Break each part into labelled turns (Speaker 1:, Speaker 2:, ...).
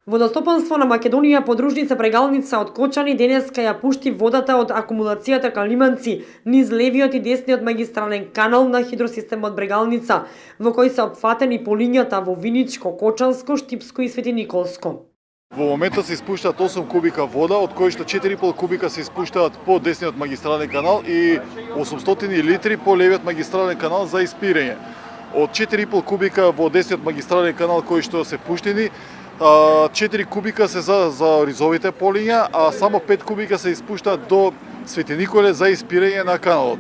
Speaker 1: Водостопанство на Македонија подружница Брегалница од Кочани денеска ја пушти водата од акумулацијата Калиманци низ левиот и десниот магистрален канал на хидросистемот Брегалница, во кој се опфатени полињата во Виничко, Кочанско, Штипско и Свети Николско.
Speaker 2: Во моментот се испуштаат 8 кубика вода, од кои што 4,5 кубика се испуштаат по десниот магистрален канал и 800 литри по левиот магистрален канал за испирење. Од 4,5 кубика во десниот магистрален канал кои што се пуштени, 4 кубика се за оризовите полиња, а само 5 кубика се испуштаат до Свети Николе за испирење на каналот.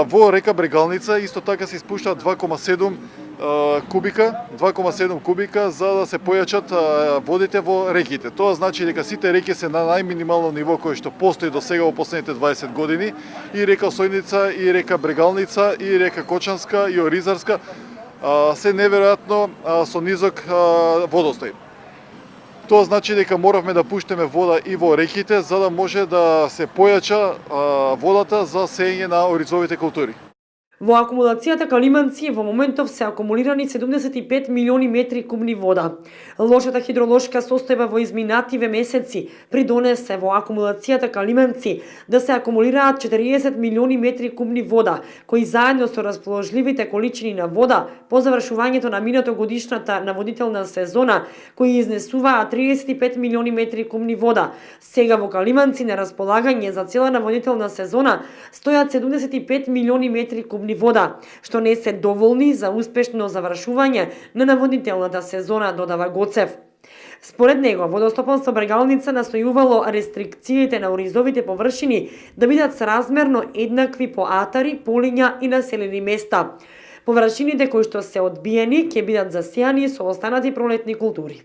Speaker 2: Во река Брегалница исто така се испуштаат 2,7 кубика за да се појачат водите во реките. Тоа значи дека сите реки се на најминимално ниво кое што постои до сега во последните 20 години, и река Сојница, и река Брегалница, и река Кочанска, и Оризарска, се неверојатно со низок водостој. Тоа значи дека моравме да пуштиме вода и во реките за да може да се појача водата за сеење на оризовите култури.
Speaker 1: Во акумулацијата Калиманци во моментов се акумулирани 75 милиони метри кубни вода. Лошата хидролошка состојба во изминативе месеци придонесе во акумулацијата Калиманци да се акумулираат 40 милиони метри кубни вода, кои заедно со расположливите количини на вода по завршувањето на минатогодишната наводителна сезона, кои изнесуваа 35 милиони метри кубни вода, сега во Калиманци на располагање за цела наводителна сезона стојат 75 милиони метри кубни вода, што не се доволни за успешно завршување на наводнителната сезона, додава Гоцев. Според него, Водостопанство Брегалница настојувало рестрикциите на оризовите површини да бидат сразмерно еднакви по атари, полиња и населени места. Површините кои што се одбиени ќе бидат засејани со останати пролетни култури.